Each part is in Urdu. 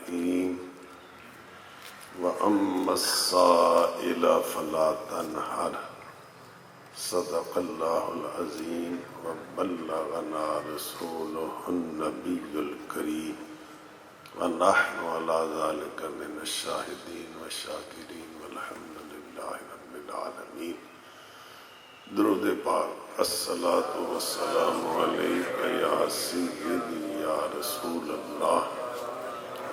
الحكيم وأما السائل فلا تنهر صدق الله العظيم وبلغنا رسوله النبي الكريم ونحن على ذلك من الشاهدين والشاكرين والحمد لله رب العالمين. درود پاک. الصلاة والسلام عليك يا سيدي يا رسول الله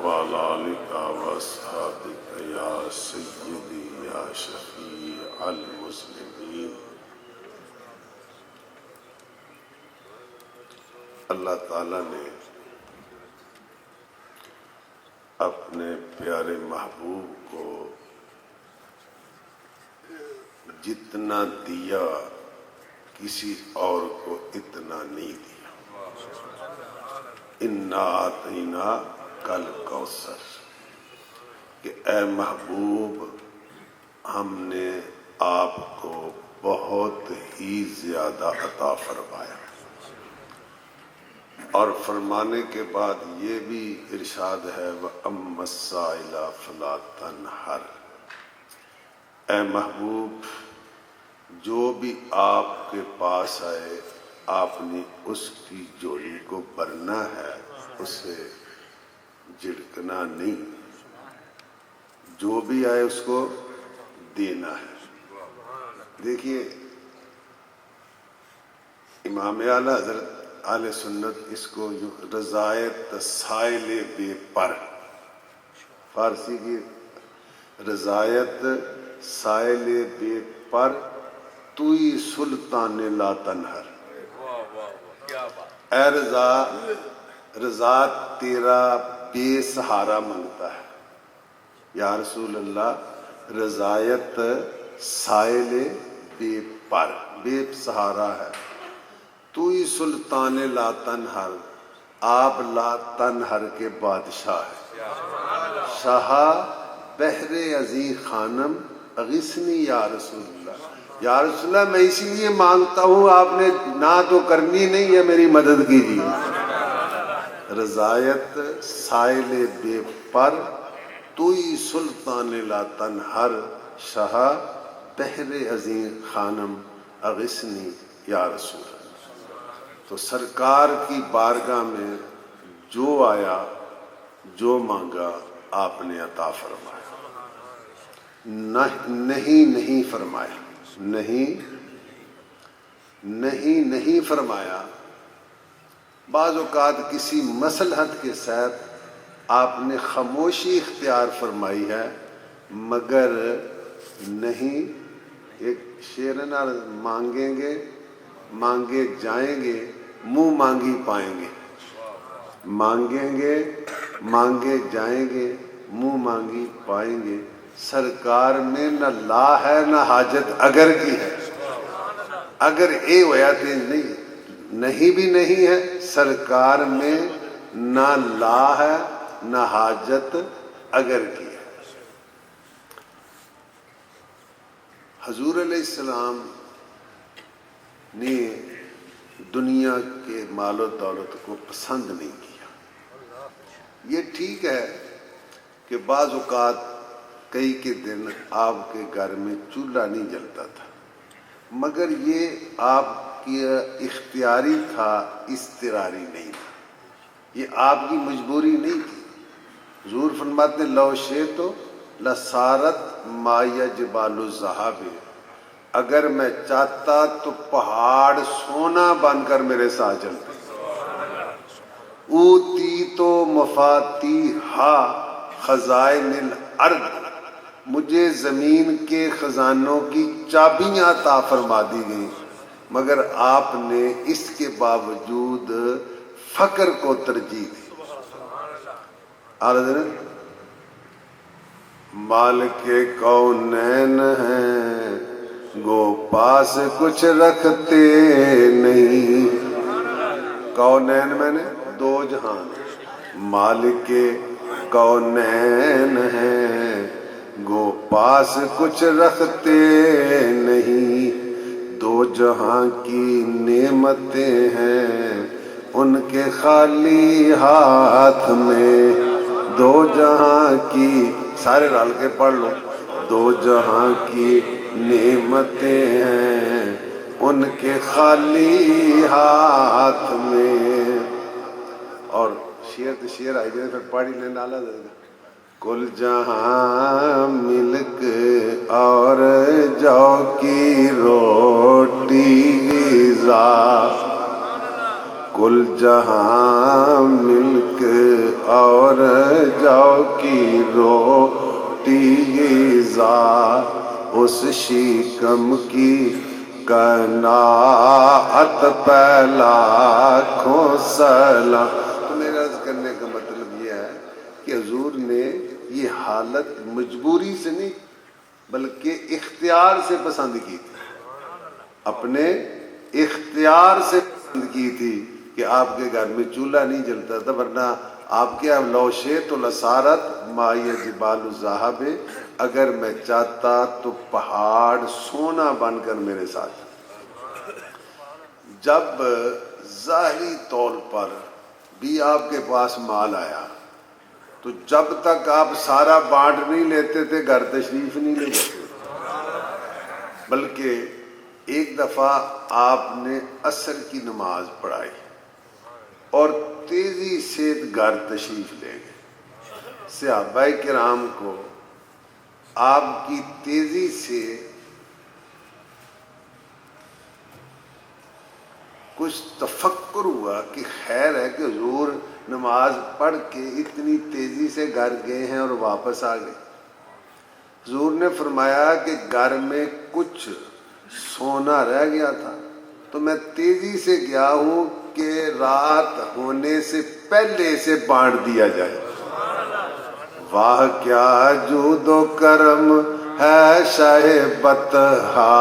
وعلى آلك وأصحابك يا سيدي يا شفيع المسلمين. اللہ تعالیٰ نے اپنے پیارے محبوب کو جتنا دیا کسی اور کو اتنا نہیں دیا. انا اعطینا کل کوثر کہ اے محبوب ہم نے آپ کو بہت ہی زیادہ عطا فرمایا. اور فرمانے کے بعد یہ بھی ارشاد ہے وَأَمَّا السَّائِلَ فَلَا تَنْهَرْ. اے محبوب جو بھی آپ کے پاس آئے آپ نے اس کی جولی کو بھرنا ہے، اسے جھڑکنا نہیں. جو بھی آئے اس کو دینا ہے. دیکھیے امام اعلیٰ حضرت اہل سنت اس کو رضایت سائل بے پر، فارسی کی رضایت سائل بے پر توئی سلطان لا تنہر. اے رضا تیرا بے سہارا مانگتا ہے. یا رسول اللہ رضایت سائل بے پر بے سہارا ہے. تو ہی سلطان لا تنہر، آپ لا تنہر کے بادشاہ ہیں. شاہ بحر عظیم خانم اغثنی یا رسول اللہ. یا رسول اللہ میں اسی لیے مانگتا ہوں، آپ نے نہ تو کرنی نہیں ہے، میری مدد کیجیے. رضایت سائل بے پر تو ہی سلطان لا تنہر، شاہ بحر عظیم خانم اغثنی یا رسول اللہ. تو سرکار کی بارگاہ میں جو آیا جو مانگا آپ نے عطا فرمایا. نہیں فرمایا، نہیں فرمایا. بعض اوقات کسی مصلحت کے ساتھ آپ نے خاموشی اختیار فرمائی ہے مگر نہیں. ایک شعر ہے نا، مانگیں گے مانگے جائیں گے منہ مانگی پائیں گے. مانگیں گے مانگے جائیں گے منہ مانگی پائیں گے. سرکار میں نہ لا ہے نہ حاجت اگر کی ہے. اگر اے ہویا تو نہیں بھی نہیں ہے. سرکار میں نہ لا ہے نہ حاجت اگر کی ہے. حضور علیہ السلام نے دنیا کے مال و دولت کو پسند نہیں کیا. یہ ٹھیک ہے کہ بعض اوقات کئی کے دن آپ کے گھر میں چولہا نہیں جلتا تھا، مگر یہ آپ کی اختیاری تھا، اضطراری نہیں تھا. یہ آپ کی مجبوری نہیں تھی. حضور فرماتے ہیں لو شئت لصارت ما جبال الذهب. اگر میں چاہتا تو پہاڑ سونا بن کر میرے ساتھ چلتے. اوتی تو مفاتیحا خزائن الارض. مجھے زمین کے خزانوں کی چابیاں عطا فرما دی گئیں مگر آپ نے اس کے باوجود فقر کو ترجیح دی. مالک کونین ہیں گو پاس کچھ رکھتے نہیں. کونین میں نے دو جہان. مالک کونین ہیں گو پاس کچھ رکھتے نہیں. دو جہاں کی نعمتیں ہیں ان کے خالی ہاتھ میں. دو جہاں کی، سارے رل کے پڑھ لو، دو جہاں کی نعمتیں ہیں ان کے خالی ہاتھ میں. اور شعر تو شعر آئی جائے، پھر پڑھ ہی لینا نالا دے گا. کل جہاں ملک اور جو کی روٹی غذا، کل جہاں ملک اور جو کی روٹی غذا، اس شکم کی قناعت پہ لاکھوں سلام. تو میرا عرض کرنے کا مطلب یہ ہے کہ حضور نے یہ حالت مجبوری سے نہیں بلکہ اختیار سے پسند کی تھی، اپنے اختیار سے پسند کی تھی کہ آپ کے گھر میں چولہا نہیں جلتا تھا، ورنہ آپ کے لو شئت لصارت مائی جبال الذہب، اگر میں چاہتا تو پہاڑ سونا بن کر میرے ساتھ. جب ظاہری طور پر بھی آپ کے پاس مال آیا تو جب تک آپ سارا بانٹ نہیں لیتے تھے گھر تشریف نہیں لے جاتے، بلکہ ایک دفعہ آپ نے عصر کی نماز پڑھائی اور تیزی سے گھر تشریف لے گئے. صحابہ کرام کو آپ کی تیزی سے کچھ تفکر ہوا کہ خیر ہے کہ حضور نماز پڑھ کے اتنی تیزی سے گھر گئے ہیں اور واپس آ گئے. حضور نے فرمایا کہ گھر میں کچھ سونا رہ گیا تھا تو میں تیزی سے گیا ہوں کہ رات ہونے سے پہلے سے بانٹ دیا جائے. واہ کیا جود و کرم ہے شاہ بطحا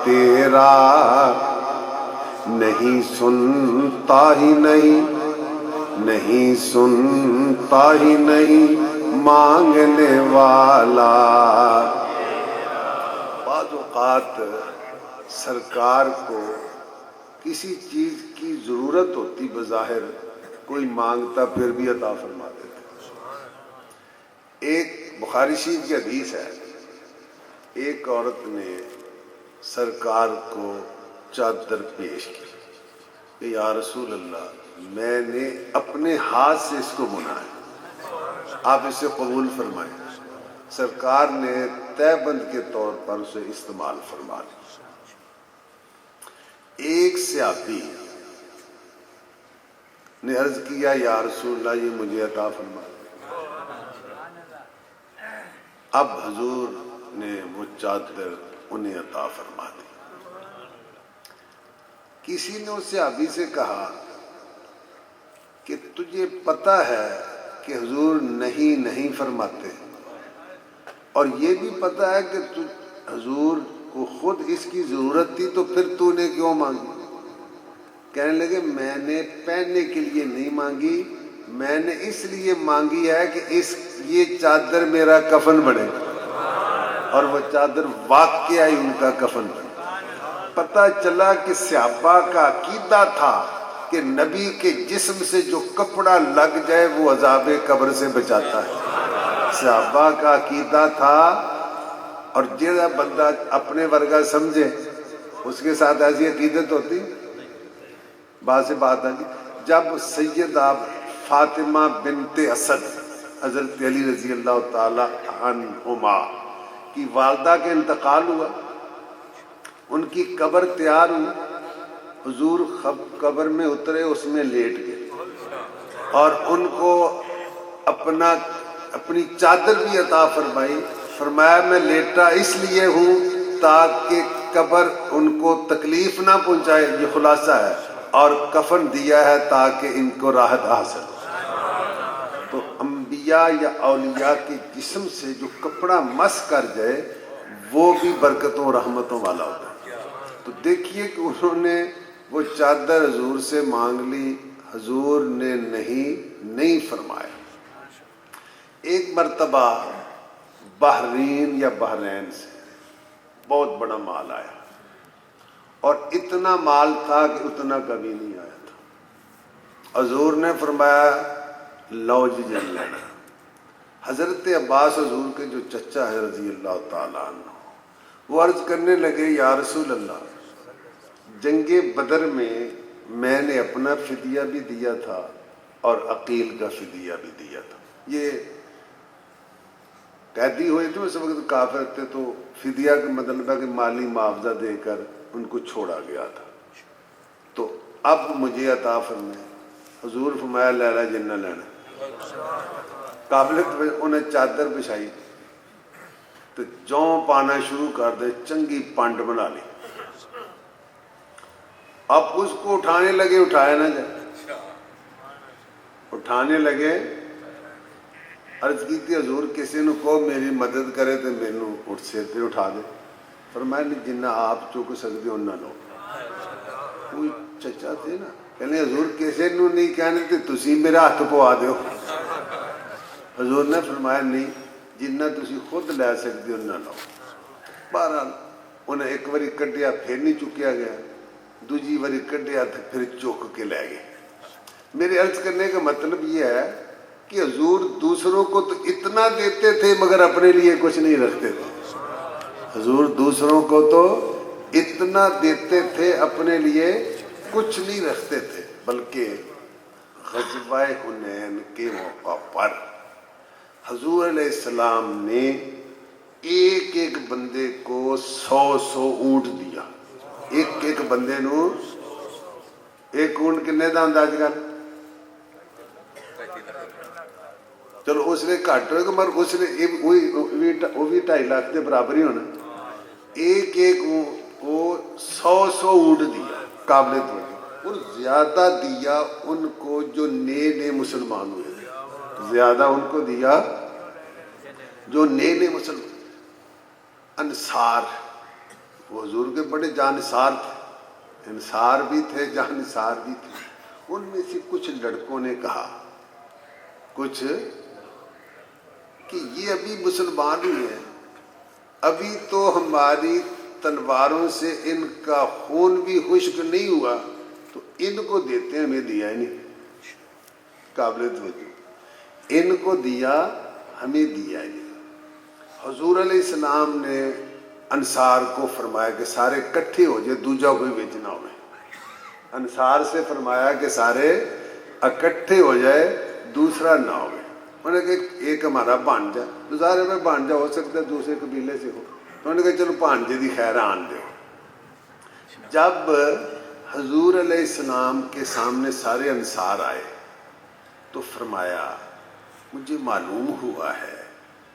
تیرا، نہیں سنتا ہی نہیں سنتا ہی نہیں مانگنے والا. بعض اوقات سرکار کو کسی چیز کی ضرورت ہوتی، بظاہر کوئی مانگتا پھر بھی عطا فرما دیتے. ایک بخاری شریف کی حدیث ہے، ایک عورت نے سرکار کو چادر پیش کی کہ یا رسول اللہ میں نے اپنے ہاتھ سے اس کو بنا ہے، آپ اسے قبول فرمائیں. سرکار نے تہ بند کے طور پر اسے استعمال فرما لیا. ایک صحابی نے عرض کیا یا رسول اللہ یہ مجھے عطا فرما. اب حضور نے وہ چادر انہیں عطا فرما دی. کسی نے اس صحابی سے کہا کہ تجھے پتہ ہے کہ حضور نہیں فرماتے، اور یہ بھی پتہ ہے کہ حضور کو خود اس کی ضرورت تھی تو پھر تو نے کیوں مانگی؟ کہنے لگے میں نے پہننے کے لیے نہیں مانگی، میں نے اس لیے مانگی ہے کہ یہ چادر میرا کفن بنے. اور وہ چادر واقعہ ہی ان کا کفن بنے. پتہ چلا کہ صحابہ کا عقیدہ تھا کہ نبی کے جسم سے جو کپڑا لگ جائے وہ عذاب قبر سے بچاتا ہے. صحابہ کا عقیدہ تھا، اور جیسا بندہ اپنے ورگا سمجھے اس کے ساتھ ایسی عقیدت ہوتی. بات سے بات آئی، جب سیدہ فاطمہ بنت اسد حضرت علی رضی اللہ تعالی عنہما کی والدہ کے انتقال ہوا، ان کی قبر تیار ہوئی، حضور قبر میں اترے، اس میں لیٹ گئے اور ان کو اپنی چادر بھی عطا فرمائی. فرمایا میں لیٹا اس لیے ہوں تاکہ قبر ان کو تکلیف نہ پہنچائے، یہ خلاصہ ہے، اور کفن دیا ہے تاکہ ان کو راحت حاصل ہو. تو انبیاء یا اولیاء کے جسم سے جو کپڑا مس کر جائے وہ بھی برکتوں و رحمتوں والا ہوتا ہے. تو دیکھیے کہ انہوں نے وہ چادر حضور سے مانگ لی، حضور نے نہیں فرمایا. ایک مرتبہ بحرین یا بحرین سے بہت بڑا مال آیا، اور اتنا مال تھا کہ اتنا کبھی نہیں آیا تھا. حضور نے فرمایا لو جی جل لینا. حضرت عباس حضور کے جو چچا ہے رضی اللہ تعالیٰ عنہ، وہ عرض کرنے لگے یا رسول اللہ، جنگ بدر میں نے اپنا فدیہ بھی دیا تھا اور عقیل کا فدیہ بھی دیا تھا۔ یہ قیدی ہوئے تھے اس وقت، کافر تھے، تو فدیہ کا مطلب ہے کہ مالی معاوضہ دے کر ان کو چھوڑا گیا تھا۔ تو اب مجھے عطا فرمائے۔ حضور فرمایا لیلا جنہ لینا، قابل انہیں چادر بچھائی تو جوں پانا شروع کر دے، چنگی پانڈ بنا لی۔ اب اس کو اٹھانے لگے، اٹھایا نہ جائے، اٹھانے لگے۔ عرض کی تھی حضور کسی نے کو میری مدد کرے تو مینو اٹھ سر تے اٹھا دے۔ فرمایا نہیں، جنہ آپ چک سکتے ہو نہ لو۔ کوئی چچا تھے نا، کہنے حضور کسی نو نہیں کہنے تے تسی میرا ہاتھ پوا دیو۔ حضور نے فرمایا نہیں، جنہ تسی خود لے سکتے ہو نہ لو۔ بہرحال انہیں ایک باری کڈیا، پھر نہیں چکیا گیا، دوجی باری کڈیا تو پھر چک کے لے گئے۔ میرے عرض کرنے کا مطلب یہ ہے کہ حضور دوسروں کو تو اتنا دیتے تھے مگر اپنے لیے کچھ نہیں رکھتے تھے۔ حضور دوسروں کو تو اتنا دیتے تھے، اپنے لیے کچھ نہیں رکھتے تھے، بلکہ غزوہ حنین کے موقع پر حضور علیہ السلام نے ایک ایک بندے کو 100 اونٹ دیا۔ ایک ایک بندے نو ایک اونٹ کنے دا انداز کر، چلو اس نے گھٹ ہوئے مگر اس نے وہ بھی 2.5 لاکھ کے برابر ہی ہونا۔ ایک ایک کو 100 اونٹ دیا، قابل توجہ، اور زیادہ دیا ان کو جو نئے مسلمان ہوئے تھے، زیادہ ان کو دیا جو نئے مسلمان۔ انصار، وہ حضور کے بڑے جانصار تھے، انصار بھی تھے جانصار بھی تھے۔ ان میں سے کچھ لڑکوں نے کہا، کچھ کہ یہ ابھی مسلمان ہوئے ہیں، ابھی تو ہماری تلواروں سے ان کا خون بھی خشک نہیں ہوا، تو ان کو دیتے ہیں، ہمیں دیا ہی نہیں۔ قابل توجہ، ان کو دیا ہمیں دیا ہی نہیں۔ حضور علیہ السلام نے انصار کو فرمایا کہ سارے کٹھے ہو جائے، دوجا کوئی بچ نہ ہوئے۔ انصار سے فرمایا کہ سارے اکٹھے ہو جائے، دوسرا نہ ہوئے۔ انہوں نے کہا ایک ہمارا بھانجا، تو ظاہر میں بھانجا ہو سکتا ہے دوسرے قبیلے سے ہو، تو انہوں نے کہا چلو بھانجے دی خیر آن دو۔ جب حضور علیہ السلام کے سامنے سارے انصار آئے تو فرمایا مجھے معلوم ہوا ہے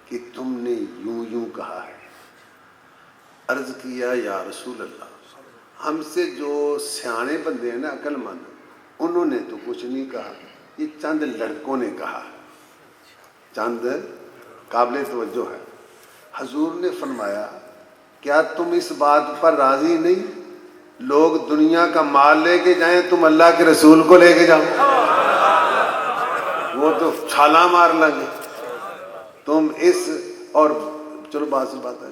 کہ تم نے یوں یوں کہا ہے۔ عرض کیا یا رسول اللہ، ہم سے جو سیانے بندے ہیں نا، عقل مند، انہوں نے تو کچھ نہیں کہا، یہ چند لڑکوں نے کہا، چند قابل توجہ ہے۔ حضور نے فرمایا کیا تم اس بات پر راضی نہیں، لوگ دنیا کا مال لے کے جائیں، تم اللہ کے رسول کو لے کے جاؤ؟ وہ تو چھالا مار لگے تم اس۔ اور چلو بات سے بات ہے،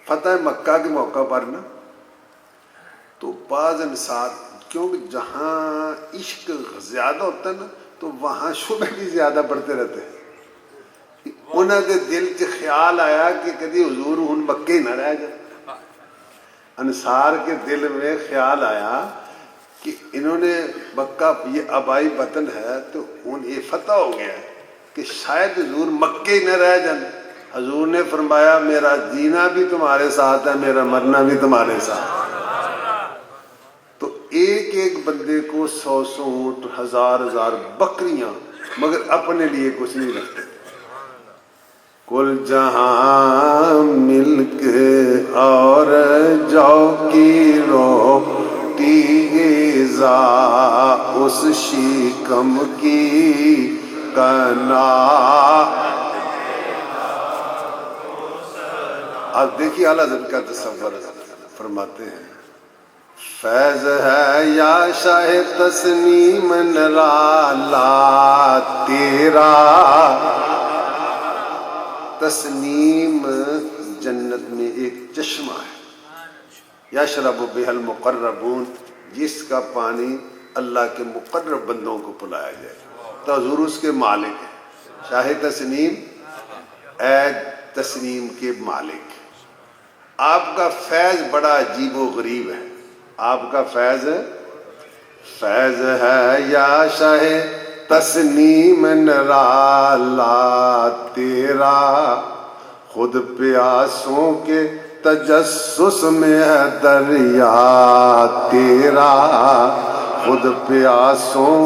فتح مکہ کے موقع پر نا، تو بعض انصار، کیونکہ جہاں عشق زیادہ ہوتا ہے نا تو وہاں شبہ بھی زیادہ بڑھتے رہتے ہیں۔ انہوں نے دل چ خیال آیا کہ کدی حضور ہن مکے ہی نہ رہ جائے۔ انصار کے دل میں خیال آیا کہ انہوں نے مکہ یہ آبائی وطن ہے تو ان یہ فتح ہو گیا ہے کہ شاید حضور مکے ہی نہ رہ جائیں۔ حضور نے فرمایا میرا جینا بھی تمہارے ساتھ ہے، میرا مرنا بھی تمہارے ساتھ۔ تو ایک ایک بندے کو 100 اونٹ، 1000 بکریاں، مگر اپنے لیے کچھ نہیں رکھتے۔ کل جہاں ملک اور جو کی روٹی غذا، اس شکم کی کنا۔ اب دیکھیے اعلیٰ حضرت کا تصور فرماتے ہیں، فیض ہے یا شاہ تسنیم نرالا تیرا۔ تسنیم جنت میں ایک چشمہ ہے، یشرب بہ المقربون، جس کا پانی اللہ کے مقرب بندوں کو پلایا جائے، تو حضور اس کے مالک ہیں۔ شاہ تسنیم اے تسنیم کے مالک، آپ کا فیض بڑا عجیب و غریب ہے. آپ کا فیض ہے یا شاہ تسنیم نرالا تیرا، خود پیاسوں کے تجسس میں ہے دریا تیرا، خود پیاسوں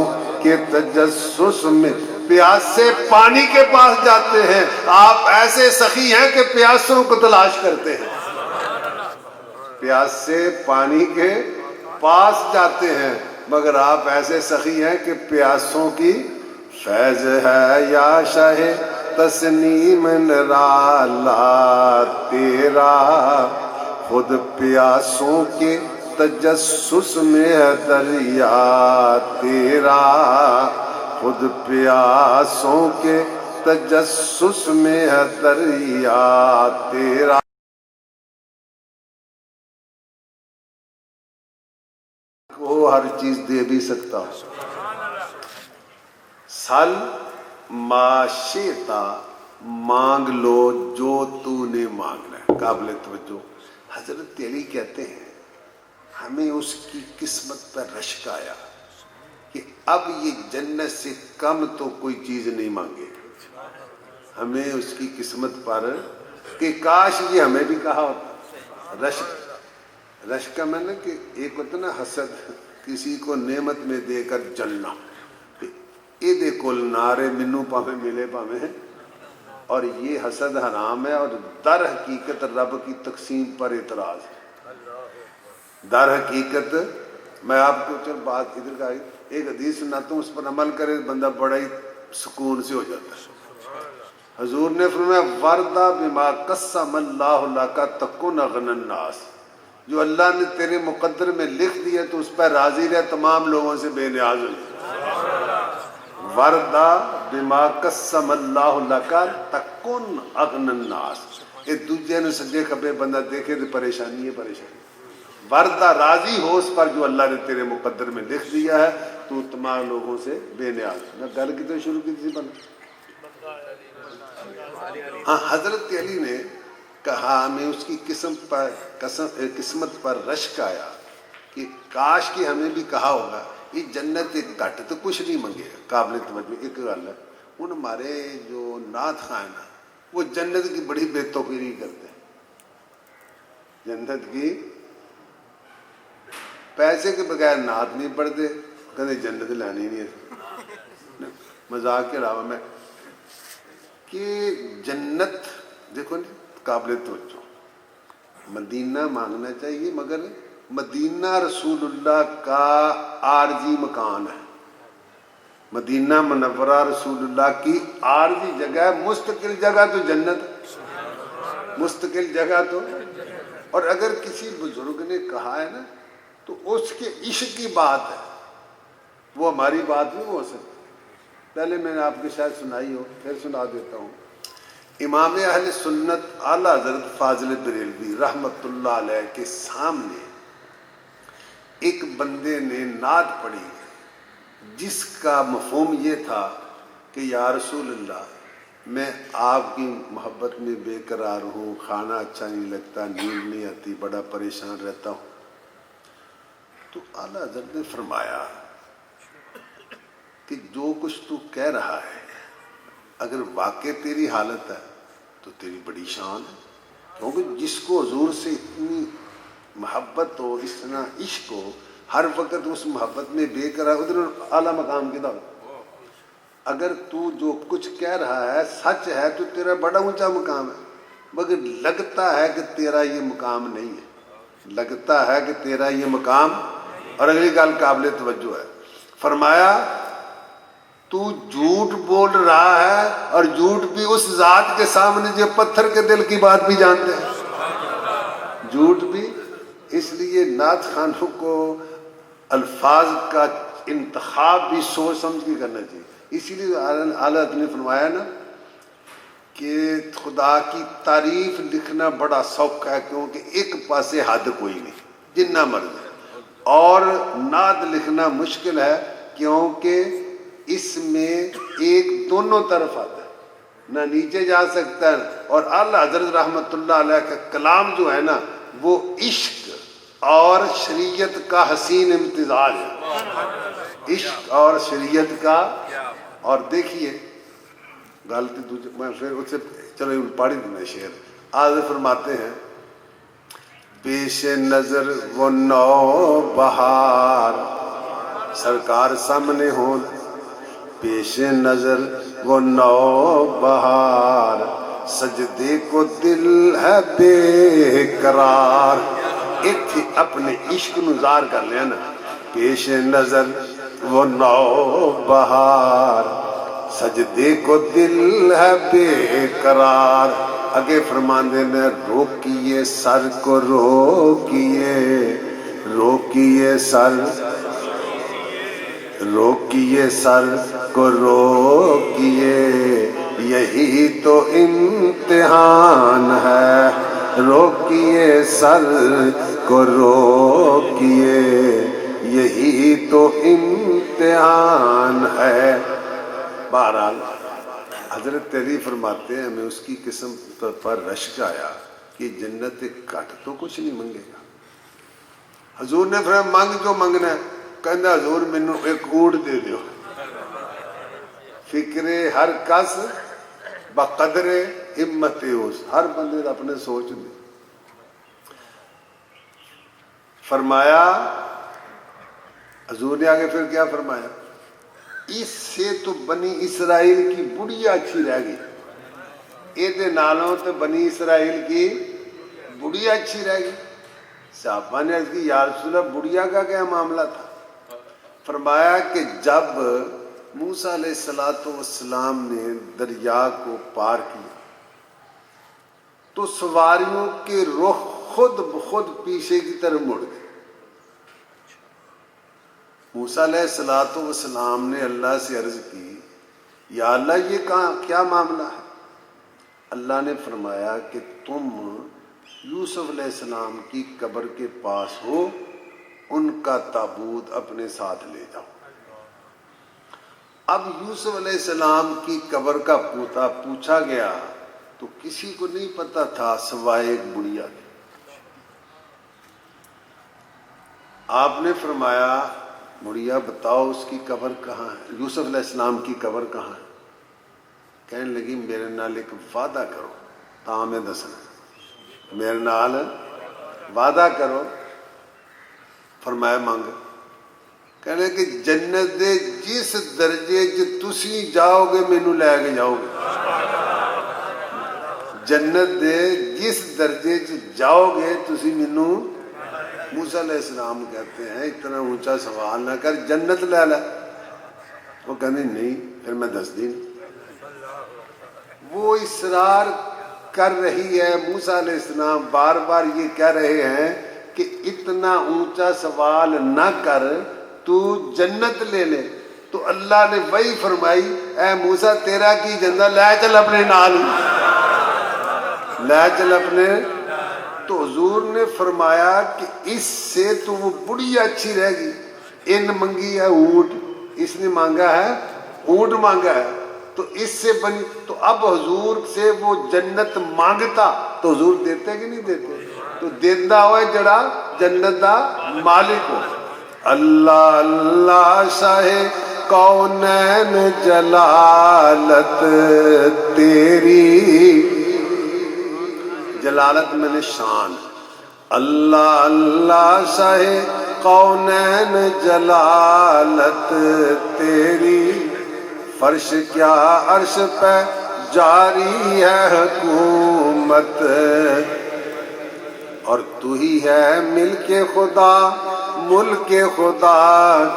کے تجسس میں. پیاسے پانی کے پاس جاتے ہیں، آپ ایسے سخی ہیں کہ پیاسوں کو تلاش کرتے ہیں. پیاسے پانی کے پاس جاتے ہیں مگر آپ ایسے سخی ہیں کہ پیاسوں کی. فیض ہے یا شاہ تسنیم نرالا تیرا، خود پیاسوں کے تجسس میں ہے دریا تیرا، خود پیاسوں کے تجسس میں ہے دریا تیرا. وہ ہر چیز دے بھی سکتا ہوں. سل ما شئتا، مانگ لو جو تو نے مانگنا ہے. قابل توجہ حضرت علی کہتے ہیں ہمیں اس کی قسمت پر رشک آیا کہ اب یہ جنت سے کم تو کوئی چیز نہیں مانگے. ہمیں اس کی قسمت پر کہ کاش یہ ہمیں بھی کہا ہوتا. رشک کا معنی کہ ایک ہوتا نا حسد، کسی کو نعمت میں دے کر جلنا، یہ دے کل نارے منو پاوے ملے پاوے، اور یہ حسد حرام ہے اور در حقیقت رب کی تقسیم پر اعتراض ہے. در حقیقت میں آپ کو چل بات ادھر کا ایک حدیث سناتا ہوں، اس پر عمل کرے بندہ بڑا ہی سکون سے ہو جاتا ہے. حضور نے فرمایا وردہ بما قسم اللہ لک تکن اغنی الناس، جو اللہ نے تیرے مقدر میں لکھ دیا تو اس پر راضی رہ، تمام لوگوں سے بے نیاز ہو جائے. وردہ بما قسم اللہ لک تکن اغنی الناس. ایک دوسرے نے سجے کھبے بندہ دیکھے تو پریشانی ہے پریشانی. وردہ راضی ہو اس پر جو اللہ نے تیرے مقدر میں لکھ دیا ہے تو تمام لوگوں سے بے نیاز. میں گل کی تو شروع کی تھی بندہ. ہاں حضرت علی نے کہا ہمیں اس کی قسمت پر رشک آیا کہ کاش کہ ہمیں بھی کہا ہوگا یہ جنت گھٹ تو کچھ نہیں منگے. قابل توجہ ایک گل ہے، ان ہمارے جو نعت خان ہیں وہ جنت کی بڑی بے توقیری کرتے ہیں. جنت کی پیسے کے بغیر نعت نہیں پڑھتے، کہتے جنت لینی نہیں ہے. مذاق کے علاوہ میں کہ جنت دیکھو قابل توجہ مدینہ مانگنا چاہیے، مگر مدینہ رسول اللہ کا عارضی مکان ہے. مدینہ منورہ رسول اللہ کی عارضی جگہ ہے. مستقل جگہ تو جنت، مستقل جگہ تو. اور اگر کسی بزرگ نے کہا ہے نا تو اس کے عشق کی بات ہے، وہ ہماری بات نہیں ہو سکتی. پہلے میں نے آپ کی شاید سنائی ہو، پھر سنا دیتا ہوں. امام اہل سنت اعلیٰ حضرت فاضل بریلوی رحمت اللہ علیہ کے سامنے ایک بندے نے نعت پڑھی جس کا مفہوم یہ تھا کہ یا رسول اللہ میں آپ کی محبت میں بے قرار ہوں، کھانا اچھا نہیں لگتا، نیند نہیں آتی، بڑا پریشان رہتا ہوں. تو اعلیٰ حضرت نے فرمایا کہ جو کچھ تو کہہ رہا ہے اگر واقع تیری حالت ہے تو تیری بڑی شان ہے. کیونکہ جس کو حضور سے اتنی محبت ہو، اس طرح عشق ہو، ہر وقت اس محبت میں بے قرار، ادھر اعلیٰ مقام کی دعوت. اگر تو جو کچھ کہہ رہا ہے سچ ہے تو تیرا بڑا اونچا مقام ہے، مگر لگتا ہے کہ تیرا یہ مقام نہیں ہے، لگتا ہے کہ تیرا یہ مقام. اور اگلی گل قابل توجہ ہے، فرمایا تو جھوٹ بول رہا ہے اور جھوٹ بھی اس ذات کے سامنے جو پتھر کے دل کی بات بھی جانتے ہیں. جھوٹ بھی اس لیے نعت خانوں کو الفاظ کا انتخاب بھی سوچ سمجھ کے کرنا چاہیے. اسی لیے اعلیٰ نے فرمایا نا کہ خدا کی تعریف لکھنا بڑا سوکھ ہے، کیونکہ ایک پاسے حد کوئی نہیں جتنا مرضی، اور نعت لکھنا مشکل ہے کیونکہ اس میں ایک دونوں طرف آتا ہے. نہ نیچے جا سکتا ہے. اور اعلیٰ حضرت رحمۃ اللہ علیہ کا کلام جو ہے نا وہ عشق اور شریعت کا حسین امتزاج ہے. عشق اور شریعت کا. اور دیکھیے غلطی دوسرے میں پھر اس سے چلو پڑھی تھی میں شعر. آج فرماتے ہیں پیش نظر وہ نو بہار سرکار سامنے ہو. پیش نظر وہ نو بہار سجدے کو دل ہے بے قرار. ایتھے اپنے عشق نو ظاہر کر لیا نا. پیش نظر وہ نو بہار سجدے کو دل ہے بے قرار. اگے فرماندے نے روکیے سر کو روکیے روکیے سر روکیے سر کو روکیے یہی تو امتحان ہے. روکیے سر کو روکیے یہی تو امتحان ہے. بہرحال حضرت علی فرماتے ہیں ہمیں اس کی قسم پر رشک آیا کہ جنت کٹ تو کچھ نہیں منگے گا. حضور نے فرمایا مانگ جو منگنا ہے. کہنا حضور مینو ایک اونٹ دے دیو. فکر ہر کس بقدر ہمت اس. ہر بندے دا اپنے سوچ دی. فرمایا حضور نے آگے پھر کیا فرمایا اس سے تو بنی اسرائیل کی بڑھیا اچھی رہ گئی. یہ نالوں تو بنی اسرائیل کی بڑھیا اچھی رہ گئی. صحابہ نے عرض کی یا رسول اللہ بڑھیا کا کیا معاملہ تھا؟ فرمایا کہ جب موسیٰ علیہ السلام نے دریا کو پار کیا تو سواریوں کے رخ خود بخود پیچھے کی طرف مڑ گئے. موسیٰ علیہ السلام نے اللہ سے عرض کی یا اللہ یہ کیا معاملہ ہے؟ اللہ نے فرمایا کہ تم یوسف علیہ السلام کی قبر کے پاس ہو ان کا تابوت اپنے ساتھ لے جاؤ. اب یوسف علیہ السلام کی قبر کا پوچھا گیا تو کسی کو نہیں پتا تھا سوائے ایک بڑھیا کے. آپ نے فرمایا بڑھیا بتاؤ اس کی قبر کہاں ہے؟ یوسف علیہ السلام کی قبر کہاں ہے؟ کہنے لگی میرے نال ایک وعدہ کرو تا میں دسنا. میرے نال وعدہ کرو. فرمایا مانگ. کہنے کہ جنت دے جس درجے تسی جاؤ گے مینو لے کے جاؤ گے. جنت دے جس درجے جاؤ گے تسی مینو. موسیٰ علیہ السلام کہتے ہیں اتنا اونچا سوال نہ کر جنت لے لے. وہ کہنے نہیں پھر میں دس دی. وہ اصرار کر رہی ہے. موسیٰ علیہ السلام بار بار یہ کہہ رہے ہیں کہ اتنا اونچا سوال نہ کر تو جنت لے لے. تو اللہ نے وہی فرمائی اے موسیٰ تیرا کی جنت لے چل اپنے نال لے چل اپنے. تو حضور نے فرمایا کہ اس سے تو وہ بڑی اچھی رہ گی. ان منگی ہے اونٹ اس نے مانگا ہے اونٹ مانگا ہے تو اس سے بنی. تو اب حضور سے وہ جنت مانگتا تو حضور دیتے کہ نہیں دیتے؟ تو دیندہ ہوئے جڑا جنت دا مالک ہو. اللہ اللہ شاہ کونین جلالت تیری. جلالت میں نے شان. اللہ اللہ شاہ کونین جلالت تیری. فرش کیا عرش پہ جاری ہے حکومت اور تو ہی ہے ملک خدا ملک خدا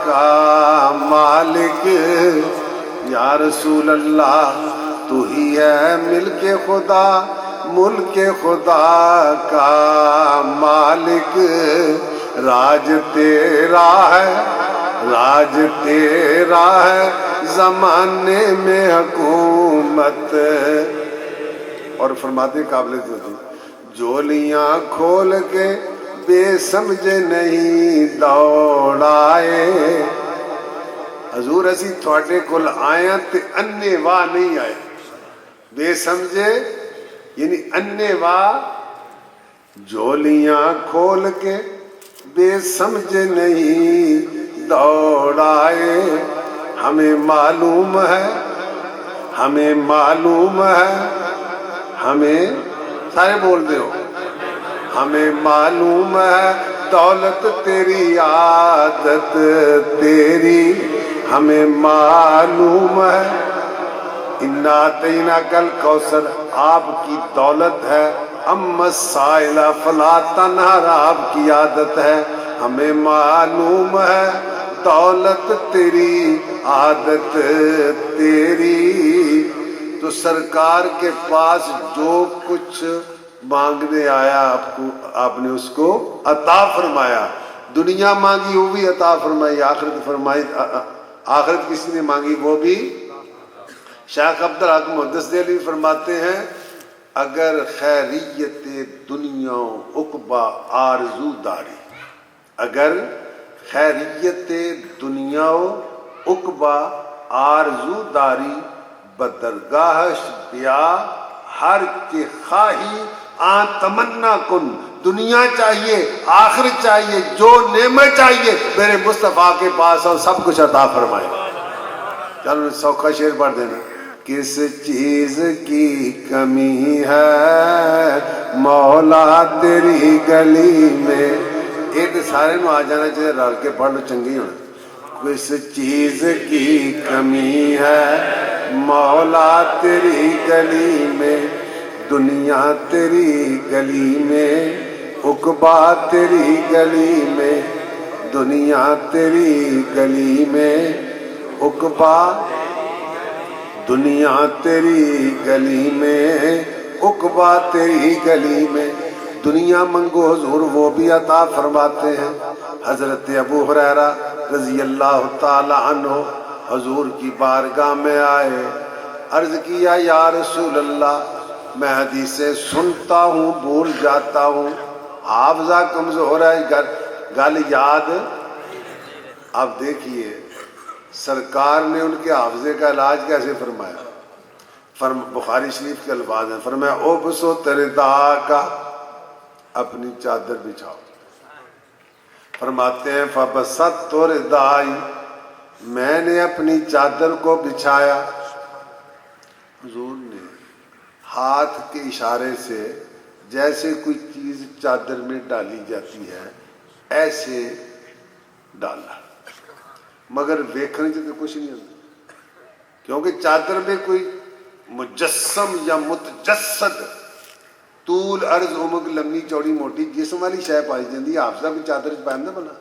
کا مالک. یا رسول اللہ تو ہی ہے ملک خدا ملک خدا کا مالک. راج تیرا ہے راج تیرا ہے زمانے میں حکومت. اور فرماتے قابل جولیاں کھول کے بے سمجھے نہیں دوڑائے. حضور اسی تھوڑے کول آیا تے انے واہ نہیں آئے. بے سمجھے یعنی انے وا جھولیاں کھول کے بے سمجھ نہیں دوڑائے، ہمیں معلوم ہے، ہمیں معلوم ہے، ہمیں سارے بول دے ہو، ہمیں معلوم ہے دولت تیری عادت تیری، ہمیں معلوم ہے انا اعطیناک الکوثر آپ کی دولت ہے، اما السائل فلا تنہر آپ کی عادت ہے، ہمیں معلوم ہے دولت تیری عادت تیری۔ تو سرکار کے پاس جو کچھ مانگنے آیا آپ نے اس کو عطا فرمایا، دنیا مانگی وہ بھی عطا فرمائی، آخرت فرمائی، آخرت کسی نے مانگی وہ بھی۔ شیخ عبدالحق محدث دہلوی فرماتے ہیں اگر خیریت دنیا عقبہ آرزو داری، اگر خیریت دنیا عقبہ آرزو داری، بدرگاہش بیا ہر کے خواہی آن تمنا کن، دنیا چاہیے آخرت چاہیے جو نعمت چاہیے میرے مصطفیٰ کے پاس اور سب کچھ عطا فرمائے۔ چلو سوکھا شعر پڑھ دینا۔ کس چیز کی کمی ہے مولا تیری گلی میں، یہ تو سارے نو آ جانا چاہیے، رل کے پڑھ لو چنگی ہونا۔ کس چیز کی کمی ہے مولا تیری گلی میں، دنیا تیری گلی میں عقبہ تیری گلی میں، دنیا تیری گلی میں عقبہ، دنیا تیری گلی میں عقبہ تیری گلی میں۔ دنیا منگو حضور وہ بھی عطا فرماتے ہیں۔ حضرت ابو ہریرہ رضی اللہ تعالی عنہ حضور کی بارگاہ میں آئے، عرض کیا یا رسول اللہ میں حدیثیں سنتا ہوں بھول جاتا ہوں، حافظہ کمزور ہے، گل یاد۔ اب دیکھیے سرکار نے ان کے حافظے کا علاج کیسے فرمایا، بخاری شریف کے الفاظ ہیں، فرمایا اوبسو تردا کا، اپنی چادر بچھاؤ۔ فرماتے ہیں فبسط تو ردائی، میں نے اپنی چادر کو بچھایا۔ حضور نے ہاتھ کے اشارے سے جیسے کوئی چیز چادر میں ڈالی جاتی ہے ایسے ڈالا، مگر ویکھنے سے تو کچھ نہیں ہوتا، کیونکہ چادر میں کوئی مجسم یا متجسد طول عرض عمق لمبی چوڑی موٹی جسم والی شے پائی جاتی ہے، حافظہ بھی چادر چ پہنتا بنا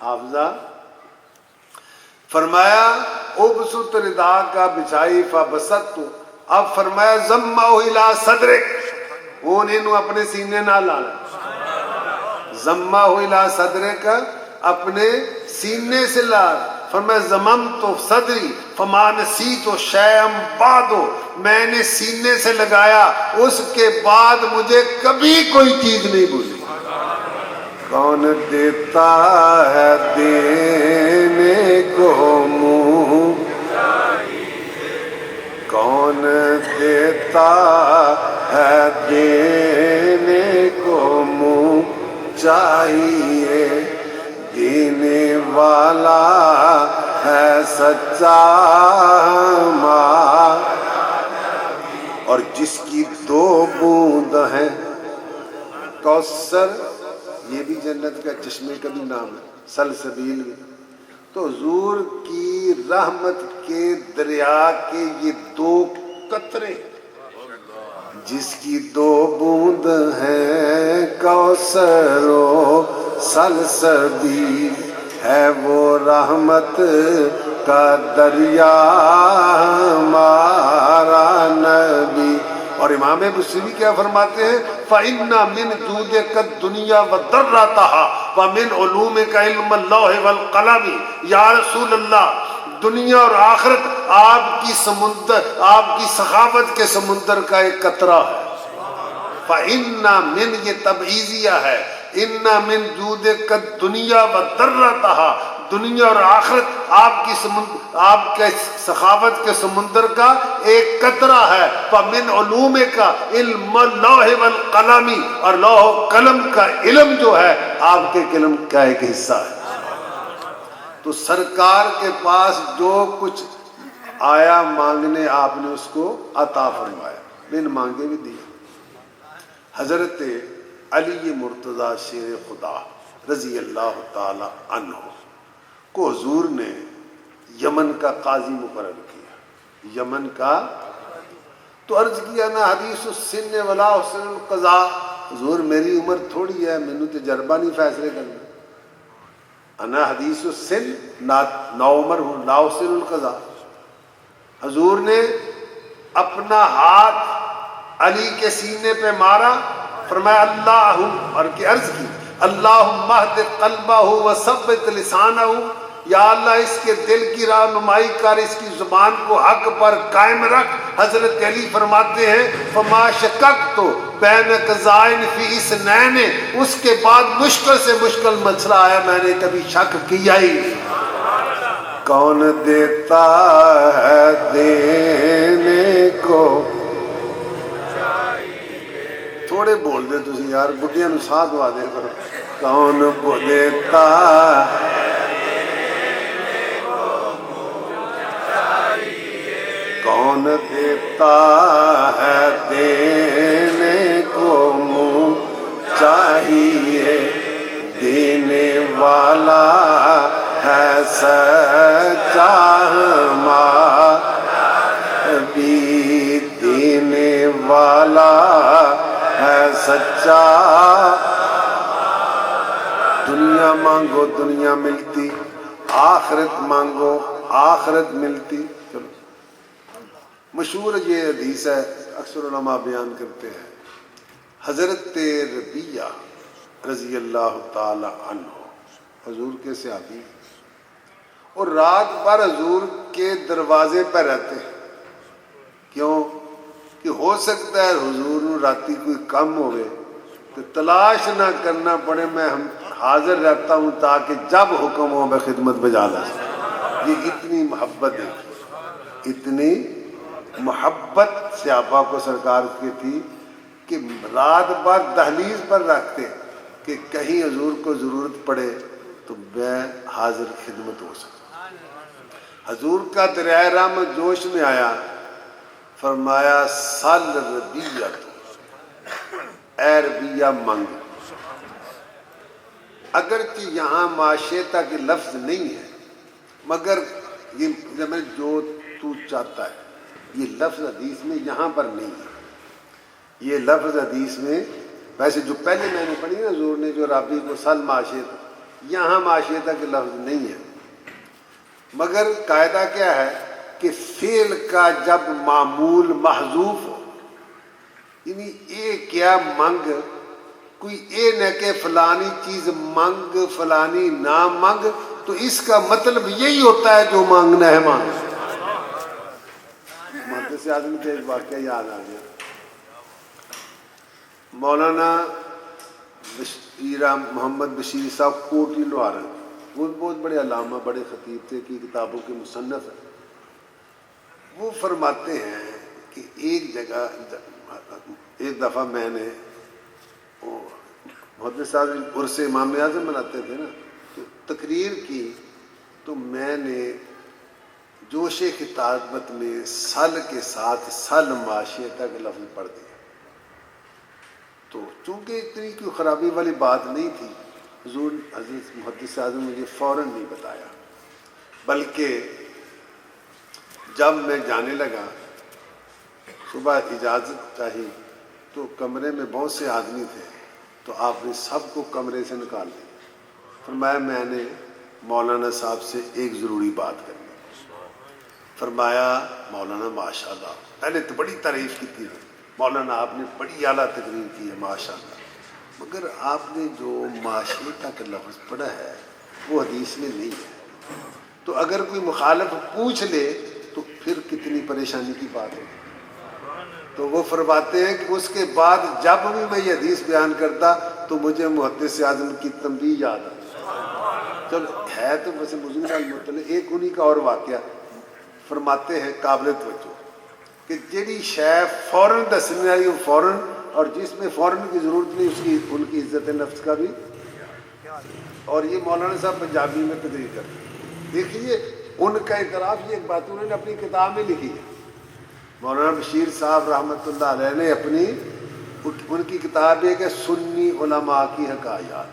حافظہ۔ فرمایا اوبسط ردا کا بچھائی فبسط تو، اب فرمایا ضمہ الی صدرک، ہون انہوں اپنے سینے نہ لانا، ضمہ الی صدرک اپنے سینے سے لا۔ فرمایا ضممت صدری فما نسیت شیئا بعد، میں نے سینے سے لگایا اس کے بعد مجھے کبھی کوئی چیز نہیں بھولی۔ کون دیتا ہے دینے کو منہ، کون دیتا ہے دینے کو منہ چاہیے، دینے والا ہے سچا ماں، اور جس کی دو بوند ہیں کوثر، یہ بھی جنت کا چشمے کا بھی نام ہے، سلسبیل بھی، تو حضور کی رحمت کے دریا کے یہ دو قطرے، جس کی دو بوند ہیں کوثر و سلسبیل، ہے وہ رحمت کا دریا ہمارا نبی۔ اور امام بصری کیا فرماتے ہیں فَإِنَّ مِن جُودِكَ الدُّنْيَا وَضَرَّتَهَا وَمِنْ عُلُومِكَ عِلْمَ اللَّوْحِ وَالْقَلَمِ، یا رسول اللہ دنیا اور آخرت آپ کی سمندر، آپ کی سخاوت کے سمندر کا ایک قطرہ ہے۔ فَإِنَّ مِن، یہ تبعیضیہ ہے، اِنَّ مِن جُودِكَ الدُّنْيَا وَضَرَّتَهَا، دنیا اور آخرت آپ کے سخاوت کے سمندر کا ایک قطرہ ہے. فمن علوم کا علم اللوح والقلم، اور لوح و قلم کا علم جو ہے آپ کے علم کا ایک حصہ ہے. تو سرکار کے پاس جو کچھ آیا مانگنے آپ نے اس کو عطا فرمایا، بن مانگے بھی دیا. حضرت علی مرتضیٰ شیر خدا رضی اللہ تعالی عنہ کو حضور نے یمن کا قاضی مقرر کیا. یمن کا تو عرض کیا نا حدیث السن ولا حسن القضاء، حضور میری عمر تھوڑی ہے، مینوں تجربہ نہیں فیصلے کرنا. انا حدیث السن نا عمر ہوں لا حسن القضاء. حضور نے اپنا ہاتھ علی کے سینے پہ مارا، فرمایا اللہ، اور کی عرض کی اللہم اہد قلبہ وثبت لسانہ، یا اللہ اس کے دل کی رہنمائی کر، اس کی زبان کو حق پر قائم رکھ. حضرت علی فرماتے ہیں فما شککت بین قضائن فی اثنین، اس کے بعد مشکل سے مشکل مسئلہ آیا میں نے کبھی شک کیا ہی نہیں. کون دیتا ہے دینے کو، تھوڑے بول دے تسی یار، بڈیاں نو ساہ دوا دے کرو. کون دیتا کون دیتا ہے دینے کو منہ چاہیے، دینے والا ہے سچا بھی، دینے والا ہے سچا. دنیا مانگو دنیا ملتی، آخرت مانگو آخرت ملتی. چلو مشہور یہ حدیث ہے، اکثر علماء بیان کرتے ہیں. حضرت ربیہ رضی اللہ تعالی عنہ حضور کے صحابی، اور رات بھر حضور کے دروازے پر رہتے ہیں. کیوں کہ ہو سکتا ہے حضور نو راتی کوئی کم ہوئے تو تلاش نہ کرنا پڑے، میں حاضر رہتا ہوں تاکہ جب حکم ہو میں خدمت بجا لا سکوں. یہ اتنی محبت ہے، اتنی محبت صحابہ کو سرکار کی تھی کہ رات بھر دہلیز پر رکھتے کہ کہیں حضور کو ضرورت پڑے تو میں حاضر خدمت ہو سکتا. حضور کا دریائے رحمت جوش میں آیا، فرمایا سل ربیہ، اے ربیہ منگ. اگرچہ یہاں معاشیتا کے لفظ نہیں ہے، مگر یہ میں جو تو چاہتا ہے، یہ لفظ حدیث میں یہاں پر نہیں ہے. یہ لفظ حدیث میں ویسے جو پہلے میں نے پڑھی نا حضور نے جو رابی کو سل معاشیتا، یہاں معاشیتا کے لفظ نہیں ہے. مگر قاعدہ کیا ہے کہ فعل کا جب معمول محذوف ہو، یعنی اے کیا منگ، کوئی اے نہ کہ فلانی چیز منگ فلانی نہ منگ، تو اس کا مطلب یہی ہوتا ہے جو مانگنا ہے مانگ. محدث اعظم کا ایک واقعہ یاد آ گیا. مولانا محمد بشیر صاحب کوٹلی لوہار، وہ بہت بڑے علامہ بڑے خطیب تھے کہ کتابوں کے مصنف ہیں. وہ فرماتے ہیں کہ ایک دفعہ میں نے محدث صاحب عرس امام اعظم مناتے تھے نا، تو تقریر کی تو میں نے جوش خطابت میں سل کے ساتھ سل معاشیتا کا لفظ پڑھ دیا. تو چونکہ اتنی کوئی خرابی والی بات نہیں تھی، حضور حضرت محدث اعظم مجھے فوراً نہیں بتایا، بلکہ جب میں جانے لگا صبح اجازت چاہی تو کمرے میں بہت سے آدمی تھے، تو آپ نے سب کو کمرے سے نکال دیا. فرمایا میں نے مولانا صاحب سے ایک ضروری بات کرنی. فرمایا مولانا ماشاء اللہ، پہلے تو بڑی تعریف کی تھی مولانا، آپ نے بڑی اعلیٰ تقریر کی ہے ماشاء اللہ، مگر آپ نے جو معاشیتا کا لفظ پڑھا ہے وہ حدیث میں نہیں ہے. تو اگر کوئی مخالف پوچھ لے تو پھر کتنی پریشانی کی بات ہے. تو وہ فرماتے ہیں کہ اس کے بعد جب بھی میں یہ حدیث بیان کرتا تو مجھے محدث اعظم کی تنبیہ یاد آتی. چلو ہے تو بس بزرگ المطلع ایک انہی کا اور واقعہ فرماتے ہیں قابل توجہ کہ جیڑی شے فوراً دسنے والی فوراً، اور جس میں فوراً کی ضرورت نہیں اس کی ان کی عزت نفس کا بھی. اور یہ مولانا صاحب پنجابی میں تقریر کرتے ہیں. دیکھیے ان کا اعتراف یہ ایک بات انہوں نے اپنی کتاب میں لکھی ہے. مولانا بشیر صاحب رحمۃ اللہ علیہ نے اپنی ان کی کتاب ہے کہ سنی علماء کی حکایات،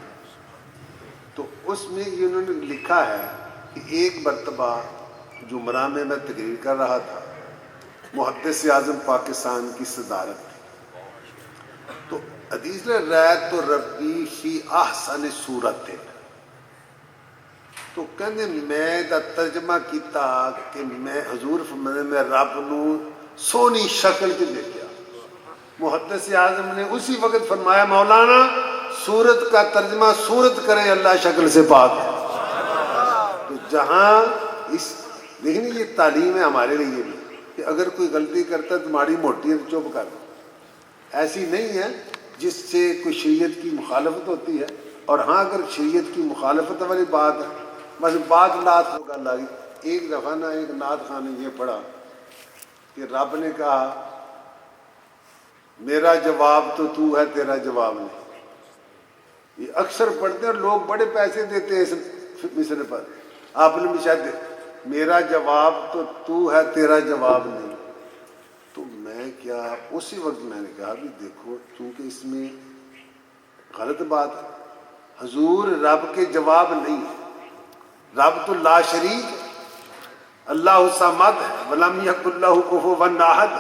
تو اس میں یہ انہوں نے لکھا ہے کہ ایک مرتبہ جمعہ میں تقریر کر رہا تھا، محدث اعظم پاکستان کی صدارت تھی، تو حدیث میں رأیت ربی فی احسن صورت ہے، تو کہنے میں دا ترجمہ کیتا کہ میں حضور فرمانے میں رب نو سونی شکل کے دیکھا. محدث اعظم نے اسی وقت فرمایا مولانا صورت کا ترجمہ صورت کرے اللہ شکل سے پاک ہے. تو جہاں اس لیکن یہ تعلیم ہے ہمارے لیے بھی کہ اگر کوئی غلطی کرتا ہے تو ماڑی موٹی ہے تو چپ کر دو، ایسی نہیں ہے جس سے کوئی شریعت کی مخالفت ہوتی ہے. اور ہاں اگر شریعت کی مخالفت والی بات ہے بس بات نعت کو گل آ گئی. ایک دفعہ نا ایک نعت خان نے یہ پڑھا کہ رب نے کہا میرا جواب تو ہے تیرا جواب نہیں. یہ اکثر پڑھتے ہیں اور لوگ بڑے پیسے دیتے ہیں اس مصرے پر. آپ نے بھی شاید میرا جواب تو ہے تیرا جواب نہیں. تو میں کیا اسی وقت میں نے کہا بھی دیکھو چونکہ اس میں غلط بات ہے، حضور رب کے جواب نہیں ہے، رب تو لا شریک ہے، اللہ صمد ہے، ولم یکن لہ کفوا احد.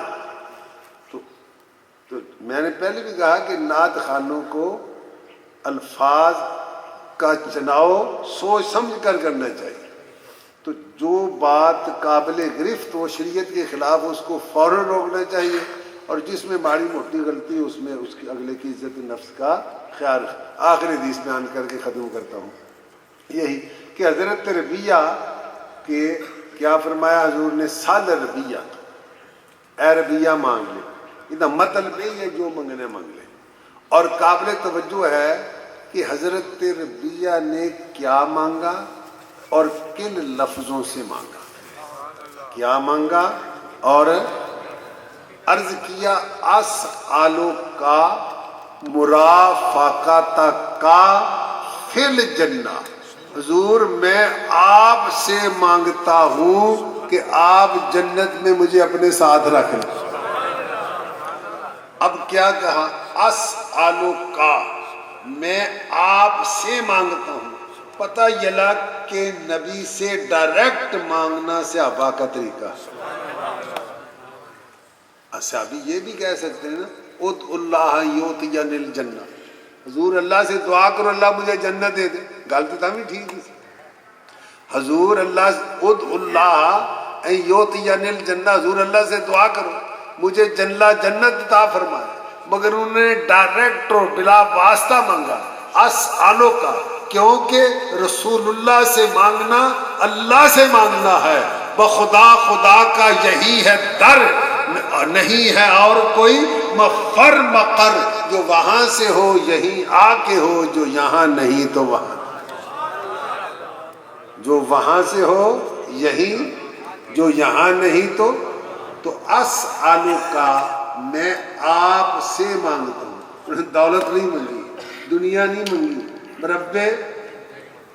تو میں نے پہلے بھی کہا کہ نعت خانوں کو الفاظ کا چناؤ سوچ سمجھ کر کرنا چاہیے. تو جو بات قابل گرفت ہو شریعت کے خلاف اس کو فوراً روکنا چاہیے، اور جس میں ماڑی موٹی غلطی اس میں اس کی اگلے کی عزت نفس کا خیال رکھنا. آخری حدیث بیان کر کے ختم کرتا ہوں یہی کہ حضرت ربیہ کے کیا فرمایا حضور نے سال ربیہ، اے ربیہ مانگ لے. ادھر مطلب نہیں ہے جو منگنے مانگ لے. اور قابل توجہ ہے کہ حضرت ربیہ نے کیا مانگا اور کن لفظوں سے مانگا. کیا مانگا اور عرض کیا اسالو کا مرافقت کا فی الجنہ، حضور میں آپ سے مانگتا ہوں کہ آپ جنت میں مجھے اپنے ساتھ رکھ لیں. اب کیا کہا اسالو کا، میں آپ سے مانگتا ہوں. پتہ یہ لگ کہ نبی سے ڈائریکٹ مانگنا صحابہ کا طریقہ. صحابی یہ بھی کہہ سکتے ہیں نا ادعو اللہ یؤتین الجنہ، حضور اللہ سے دعا کرو اللہ مجھے جنت دے دے. گل تو بھی ٹھیک ہے. حضور اللہ ادعو اللہ یؤتین الجنہ، حضور اللہ سے دعا کرو مجھے جنت عطا فرمائے. مگر انہوں نے ڈائریکٹ اور بلا واسطہ مانگا اسالو کا، کیونکہ رسول اللہ سے مانگنا اللہ سے مانگنا ہے. بخدا خدا کا یہی ہے در، نہیں ہے اور کوئی مفر مقر. جو وہاں سے ہو یہیں آ کے ہو، جو یہاں نہیں تو وہاں. جو وہاں سے ہو یہیں، جو یہاں نہیں تو اسالو کا، میں آپ سے مانگتا ہوں. دولت نہیں مانگی، دنیا نہیں مانگی مربے،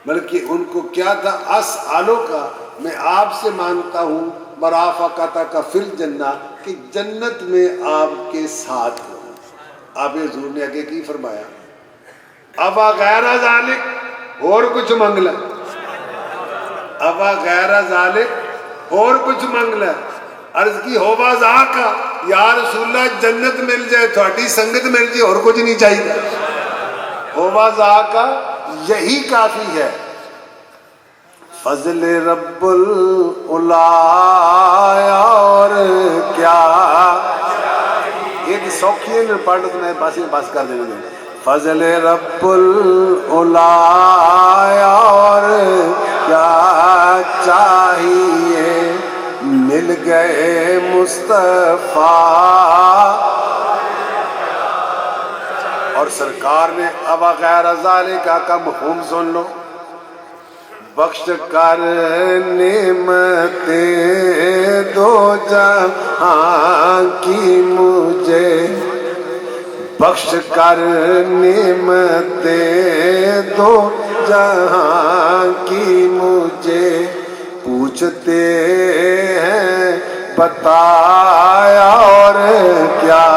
بلکہ ان کو کیا تھا اسالو کا، میں آپ سے مانگتا ہوں مرافقت کا فی الجنہ، کہ جنت میں آپ کے ساتھ ہوں. آپ حضور نے آگے کی فرمایا ابا غیر ذالک، اور کچھ مانگ لے. ابا غیر ذالک، اور کچھ مانگ لے. عرض کی ہوبا ذاکا، یا رسول اللہ جنت مل جائے، تھوڑی سنگت مل جائے، اور کچھ نہیں چاہیے. ہوبا ذاکا یہی کافی ہے. فضل رب العلا اور کیا. ایک سوکھی ہے پڑھ تو میں بس کر دیں گے. فضل رب العلا اور کیا چاہیے، مل گئے مصطفیٰ. اور سرکار نے اب غیر ذالک کا مفہوم سن لو. بخش کر نعمتیں دو جہاں کی مجھے، بخش کر نعمتیں دو جہاں کی مجھے، پوچھتے ہیں بتایا اور کیا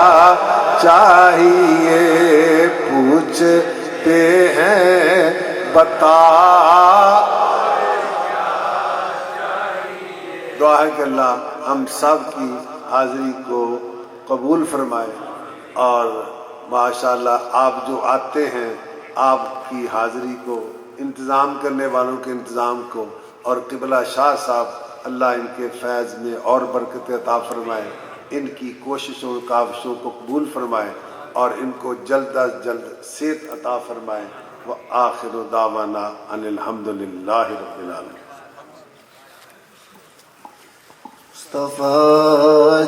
چاہیے، پوچھتے ہیں بتا۔ دعا ہے کہ اللہ ہم سب کی حاضری کو قبول فرمائے، اور ماشاءاللہ آپ جو آتے ہیں آپ کی حاضری کو، انتظام کرنے والوں کے انتظام کو، اور قبلہ شاہ صاحب اللہ ان کے فیض میں اور برکت عطا فرمائے، ان کی کوششوں کاوشوں کو قبول فرمائے، اور ان کو جلد از جلد صحت عطا فرمائے۔ وآخر دعوانا ان الحمدللہ رب العالمین۔ مصطفیٰ